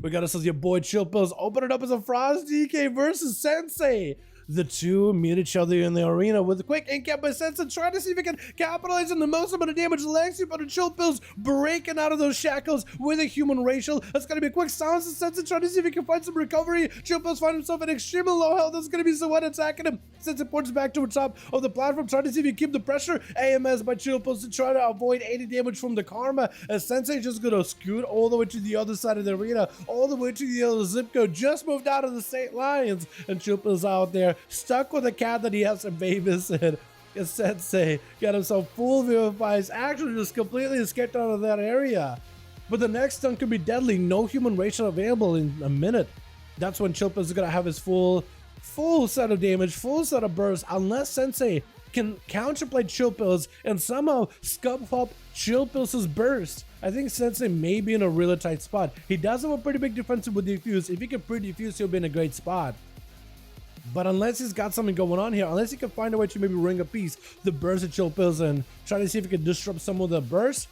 We got ourselves your boy Chill Pills. Open it up as a Frost DK versus Sensei. The two meet each other in the arena with a quick in-cap by Sensei, trying to see if he can capitalize on the most amount of damage. Lexi, but Chill Pills breaking out of those shackles with a human racial. That's going to be a quick silence. Sensei trying to see if he can find some recovery. Chill Pills find himself at extremely low health. That's going to be someone attacking him. Sensei ports back to the top of the platform, trying to see if he can keep the pressure. AMS by Chill Pills to try to avoid any damage from the Karma, as Sensei just going to scoot all the way to the other side of the arena, all the way to the other zip code. Just moved out of the state lines, and Chill Pills out there stuck with a cat that he has to babysit. Sensei got himself full VFIs, actually just completely escaped out of that area. But the next stun could be deadly. No human racial available in a minute. That's when Chill Pills is gonna have his full set of damage, full set of bursts, unless Sensei can counterplay Chill Pills and somehow scuff up Chill Pills' burst. I think Sensei may be in a really tight spot. He does have a pretty big defensive with defuse. If he can pre-defuse, he'll be in a great spot. But unless he's got something going on here, unless he can find a way to maybe ring a piece the burst of Chill Pills and try to see if he can disrupt some of the bursts,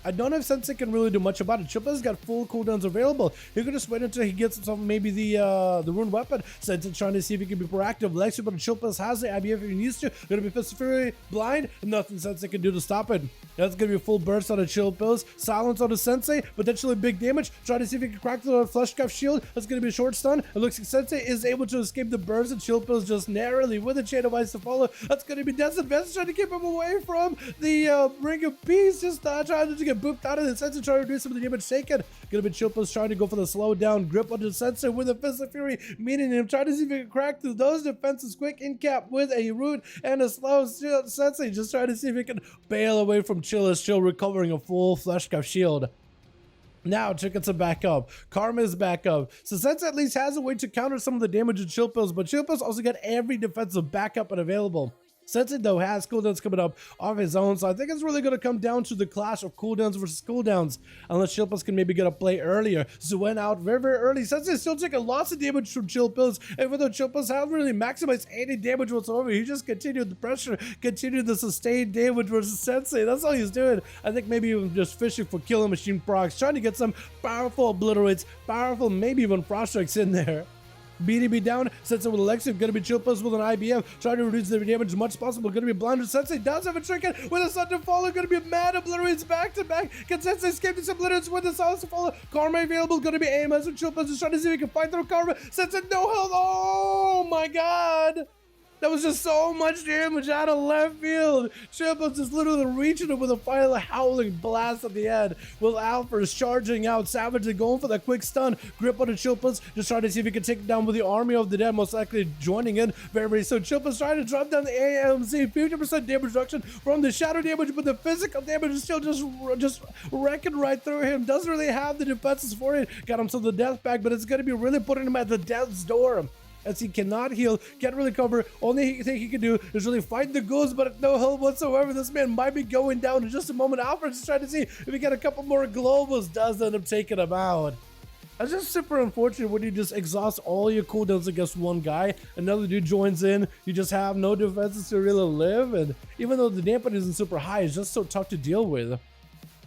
I don't know if Sensei can really do much about it. Chill Pills got full cooldowns available. He could just wait until he gets himself maybe the rune weapon. Sensei trying to see if he can be proactive. Lexi, but Chill Pills has the IBF if he needs to. Gonna be Fist of Fury blind. Nothing Sensei can do to stop it. That's gonna be a full burst on the Chill Pills. Silence on the Sensei. Potentially big damage. Trying to see if he can crack the Flesh Cuff shield. That's gonna be a short stun. It looks like Sensei is able to escape the burst, and Chill Pills just narrowly with a chain of ice to follow. That's gonna be disadvantage, trying to keep him away from the Ring of Peace. Just trying to get booped out of it. Sensei trying to do some of the damage taken. Gonna be Chill Pills trying to go for the slow down grip onto Sensei with a Fist of Fury, meeting him, trying to see if he can crack through those defenses. Quick in cap with a root and a slow Sensei just trying to see if he can bail away from Chill, as Chill recovering a full Flesh Cuff shield. Now Chickens are back up. Karma is back up. So Sensei at least has a way to counter some of the damage of Chill Pills, but Chill Pills also got every defensive backup and available. Sensei though has cooldowns coming up of his own, so I think it's really going to come down to the clash of cooldowns versus cooldowns, unless Chill Pills can maybe get a play earlier. Zuen out very, very early. Sensei still taking lots of damage from Chill Pills, even though Chill Pills haven't really maximized any damage whatsoever. He just continued the pressure, continued the sustained damage versus Sensei. That's all he's doing. I think maybe even just fishing for Killing Machine procs, trying to get some powerful obliterates, powerful maybe even frost strikes in there. BDB down, Sensei with Alexiv, gonna be Chill Pills with an IBF, trying to reduce the damage as much as possible. Gonna be blinded. Sensei does have a trinket with a sun to follow, gonna be mad obliterates back to back. Can Sensei escape these obliterates with the silence to follow? Karma available, gonna be AMS with Chill Pills, just trying to see if he can fight through Karma. Sensei no health, oh my god! That was just so much damage out of left field. Chill Pills just literally reaching him with a final howling blast at the end. Will Alphas charging out, savagely going for that quick stun. Grip on the Chill Pills, just trying to see if he can take it down with the army of the dead, most likely joining in very, very soon. Chill Pills trying to drop down the AMZ, 50% damage reduction from the shadow damage, but the physical damage is still just wrecking right through him. Doesn't really have the defenses for it. Got himself the death bag, but it's going to be really putting him at the death's door, as he cannot heal, can't really cover. Only thing he can do is really fight the ghouls, but at no health whatsoever. This man might be going down in just a moment. Alfred's just trying to see if he get a couple more globals, does end up taking him out. That's just super unfortunate when you just exhaust all your cooldowns against one guy. Another dude joins in, you just have no defenses to really live, and even though the dampen isn't super high, it's just so tough to deal with.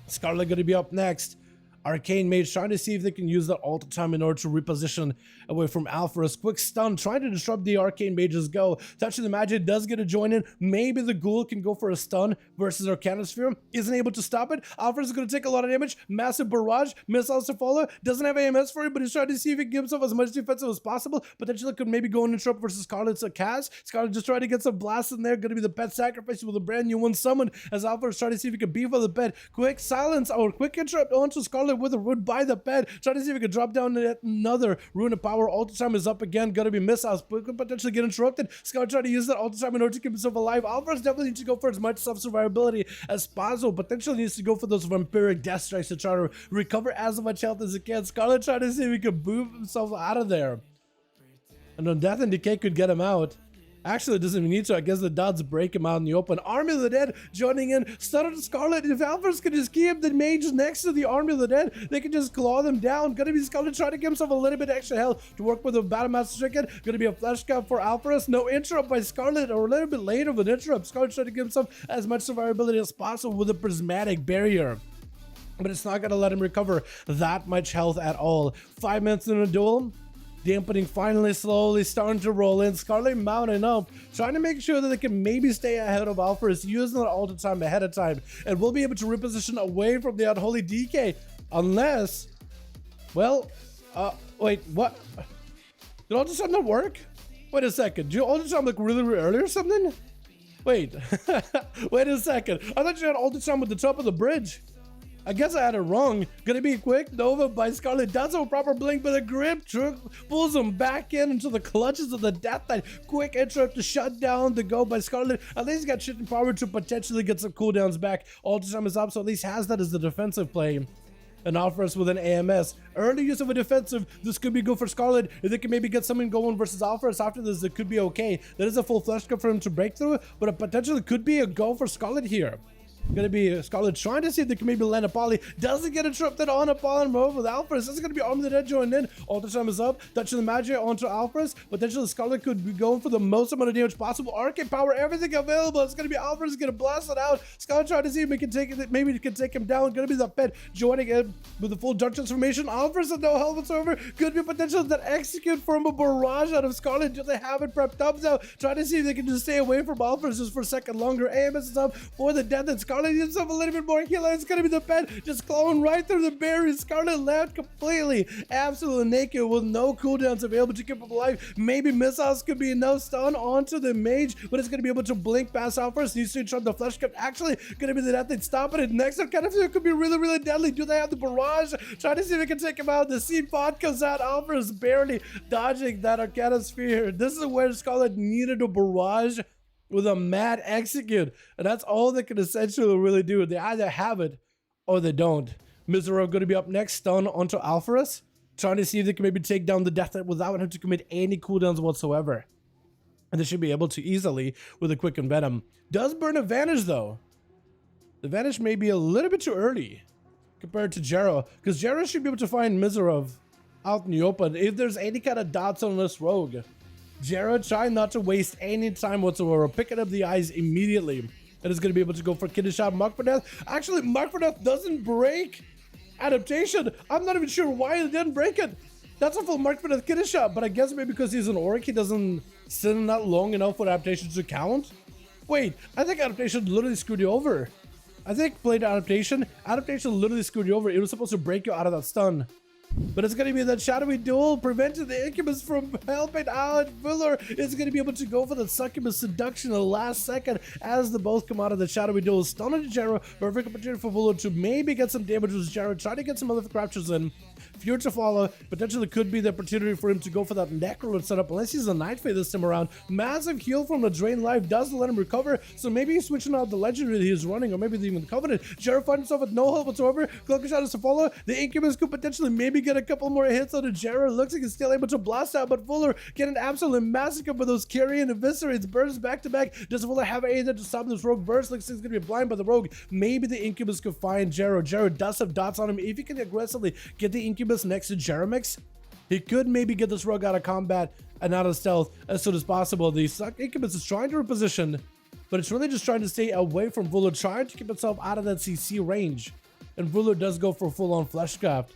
Scarlet gonna be up next. Arcane Mage trying to see if they can use that ult time in order to reposition away from Alpha's quick stun, trying to disrupt the Arcane Mage's go. Touching the Magic does get a join in. Maybe the Ghoul can go for a stun versus Arcanosphere. Isn't able to stop it. Alpha's going to take a lot of damage. Massive barrage. Missiles to follow. Doesn't have AMS for it, but he's trying to see if he can give himself as much defensive as possible. Potentially could maybe go and interrupt versus Scarlet's cast. Scarlet just trying to get some blasts in there. Going to be the pet sacrifice with a brand new one summoned, as Alpha is trying to see if he can beef up the bed. Quick silence or quick interrupt onto Scarlet with a rune by the bed, trying to see if he can drop down another rune of power. Ultra time is up again, gonna be missiles, but could potentially get interrupted. Scout trying to use that ultra time in order to keep himself alive. Alvarez definitely needs to go for as much self-survivability as possible. Potentially needs to go for those vampiric death strikes to try to recover as much health as he can. Scarlet trying to see if he can move himself out of there, and then Death and Decay could get him out. Actually, it doesn't even need to. I guess the dots break him out in the open. Army of the Dead joining in. Stun on Scarlet. If Alphas can just keep the mage next to the Army of the Dead, they can just claw them down. Gonna be Scarlet trying to give himself a little bit extra health to work with the Battlemaster Stricken. Gonna be a flash cup for Alphas. No interrupt by Scarlet, or a little bit later of an interrupt. Scarlet trying to give himself as much survivability as possible with a prismatic barrier. but it's not going to let him recover that much health at all. 5 minutes in a duel. Dampening finally slowly starting to roll in. Scarlet mounting up, trying to make sure that they can maybe stay ahead of Alphas, using that alter time ahead of time, and we'll be able to reposition away from the unholy DK. Unless, well, wait, what? Did alter time not work? Wait a second, did alter time look really early or something? Wait, wait a second. I thought you had alter time at the top of the bridge. I guess I had it wrong. Gonna be quick Nova by Scarlet. Does a proper blink, but a grip trick pulls him back into the clutches of the Death Knight. Quick interrupt to shut down the go by Scarlet. At least got shit in power to potentially get some cooldowns back. Alter time is up, so at least has that as the defensive play. And Alphas with an AMS. Early use of a defensive. This could be good for Scarlet. If they can maybe get something going versus Alphas after this, it could be okay. That is a full flesh cup for him to break through, but it potentially could be a go for Scarlet here. Gonna be Scarlet trying to see if they can maybe land a poly. Doesn't get interrupted on a poly move with Alphas. This is gonna be Arm of the Dead joined in. Alter time is up. Touching the magic onto Alphas. Potentially Scarlet could be going for the most amount of damage possible. Arcane power, everything available. It's gonna be Alphas gonna blast it out. Scarlet trying to see if we can take it. Maybe it can take him down. Gonna be the pet joining in with the full dark transformation. Alphas with no health whatsoever. Could be potential that execute from a barrage out of Scarlet. Do they have it prepped up now? Trying to see if they can just stay away from Alphas just for a second longer. AMS is up for the death, and Scarlet needs himself a little bit more healer. It's gonna be the pet just clawing right through the barrier. Scarlet left completely absolutely naked with no cooldowns available to keep him alive. Maybe missiles could be enough stun onto the mage, but it's gonna be able to blink past out first. Needs to interrupt the flesh cup. Actually gonna be the death. They'd stop it. Next up kind of could be really deadly. Do they have the barrage? Trying to see if they can take him out. The seed pod comes out. Alpha is barely dodging that Arcana sphere. This is where Scarlet needed a barrage with a mad execute, and that's all they can essentially really do. They either have it or they don't. Miserable going to be up next, stun onto Alpharus, trying to see if they can maybe take down the Death Knight without having to commit any cooldowns whatsoever. And they should be able to easily with a quick Venom. Does burn advantage though. The Vanish may be a little bit too early compared to Jero, because Jero should be able to find Miserov out in the open if there's any kind of dots on this rogue. Jero trying not to waste any time whatsoever, picking up the eyes immediately, and is going to be able to go for Kidney Shot. Mark for Death. Actually, Mark for Death doesn't break adaptation. I'm not even sure why it didn't break it. That's a full Mark for Death Kidney Shot, but I guess maybe because he's an Orc, he doesn't sit in that long enough for adaptation to count. Wait, I think adaptation literally screwed you over. I think played adaptation literally screwed you over. It was supposed to break you out of that stun. But it's going to be that shadowy duel, preventing the Incubus from helping out. Fuller is going to be able to go for the Succubus seduction in the last second as they both come out of the shadowy duel. Stun on Jero, perfect opportunity for Fuller to maybe get some damage with Jero, try to get some other captures in. Fear to follow, potentially could be the opportunity for him to go for that Necrolord setup, unless he's a Night Fae this time around. Massive heal from the Drain Life does let him recover, so maybe he's switching out the Legendary that he's running, or maybe even the Covenant. Jero finds himself with no help whatsoever. Cloaking Shadows to follow. The Incubus could potentially maybe get a couple more hits on the Jero. Looks like he's still able to blast out, but Fuller getting absolutely massacred by those carrying eviscerates. Bursts back to back. Does Fuller have anything to stop this rogue burst? Looks like he's going to be blind by the rogue. Maybe the Incubus could find Jero. Jero does have dots on him. If he can aggressively get the Incubus next to Jeremix, he could maybe get this rogue out of combat and out of stealth as soon as possible. The Incubus is trying to reposition, but it's really just trying to stay away from Fuller, trying to keep itself out of that CC range. And Fuller does go for full-on Fleshcraft.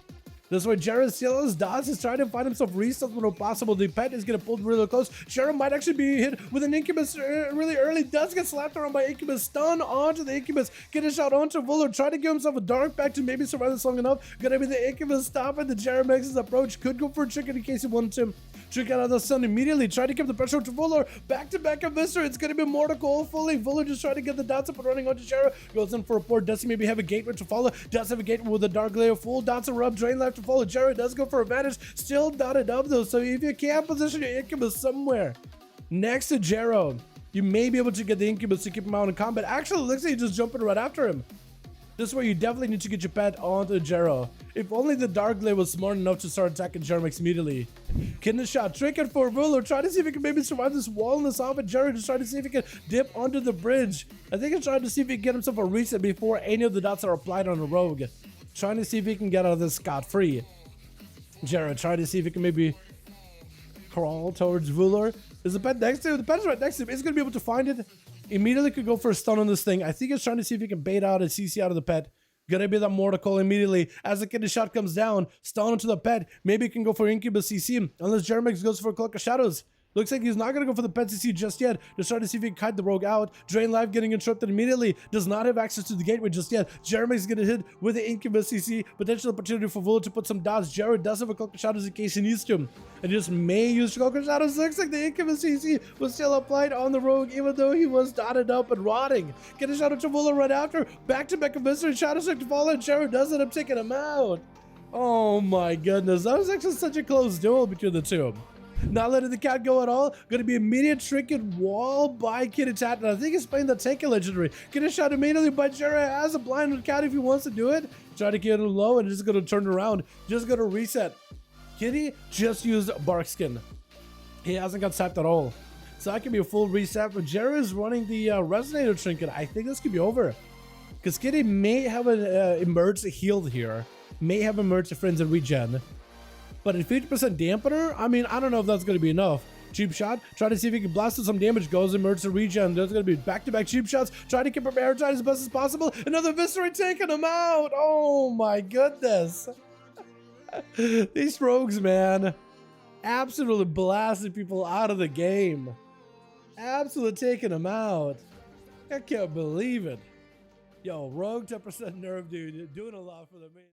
This way, Jero still has dots. He's trying to find himself restuffed when possible. The pet is getting pulled really close. Jero might actually be hit with an Incubus really early. Does get slapped around by Incubus. Stun onto the Incubus. Get a shot onto Fuller. Try to give himself a dark back to maybe survive this long enough. Gonna be the Incubus stopping the Jeremix's approach. Could go for a trick in case he wanted to. Trick out of the sun immediately. Try to keep the pressure to Fuller. Back-to-back Eviscer. It's gonna be more to go fully. Fuller just trying to get the dots up and running onto Jero. Goes in for a port. Does he maybe have a gateway to follow? Does have a gateway with a dark layer. Full dots are up. Drain life to follow. Jero does go for advantage. Still dotted up though, so if you can't position your Incubus somewhere next to Jero, you may be able to get the Incubus to keep him out in combat. Actually, it looks like he's just jumping right after him. This way, you definitely need to get your pet onto Jero. If only the Dark Glade was smart enough to start attacking Jeremix immediately. Kidney Shot, tricking for Fuller, trying to see if he can maybe survive this wall and this off, and Jero just trying to see if he can dip onto the bridge. I think he's trying to see if he can get himself a reset before any of the dots are applied on the rogue. Trying to see if he can get out of this scot-free. Jero trying to see if he can maybe crawl towards Fuller. There's a pet next to him. The pet's right next to him. He's going to be able to find it. Immediately could go for a stun on this thing. I think he's trying to see if he can bait out a CC out of the pet. Gonna be the Mortical immediately as the kidney shot comes down. Stone into the pet. Maybe he can go for Incubus CC unless Jeremix goes for Cloak of Shadows. Looks like he's not going to go for the pet CC just yet. Just trying to see if he can kite the rogue out. Drain Life getting interrupted immediately. Does not have access to the gateway just yet. Jeremy's going to hit with the Incubus CC. Potential opportunity for Vulu to put some dots. Jared does have a Cloak of Shadows in case he needs to. And just may use Cloak of Shadows. Looks like the Incubus CC was still applied on the rogue even though he was dotted up and rotting. Get a shot at Vulu right after. Back-to-back of Mystery Shadow Strike to fall and Jared does end up taking him out. Oh my goodness. That was actually such a close duel between the two. Not letting the cat go at all. Going to be immediate trinket wall by Kitty-Tat. And I think he's playing the Tanky Legendary. Get a shot immediately by Jerry. Has a blind on cat if he wants to do it. Try to get him low and just going to turn around. Just going to reset. Kitty just used Bark Skin. He hasn't got sapped at all. So that can be a full reset. But Jerry is running the Resonator Trinket. I think this could be over. Because Kitty may have an emerged healed here. May have emerged friends and regen. But at 50% dampener, I mean, I don't know if that's going to be enough. Cheap shot, try to see if he can blast with some damage, goes emerge to regen. There's going to be back-to-back cheap shots, try to keep him airtight as best as possible. Another Viscery taking him out. Oh my goodness. These rogues, man. Absolutely blasting people out of the game. Absolutely taking them out. I can't believe it. Yo, rogue 10% nerve, dude. Doing a lot for the main.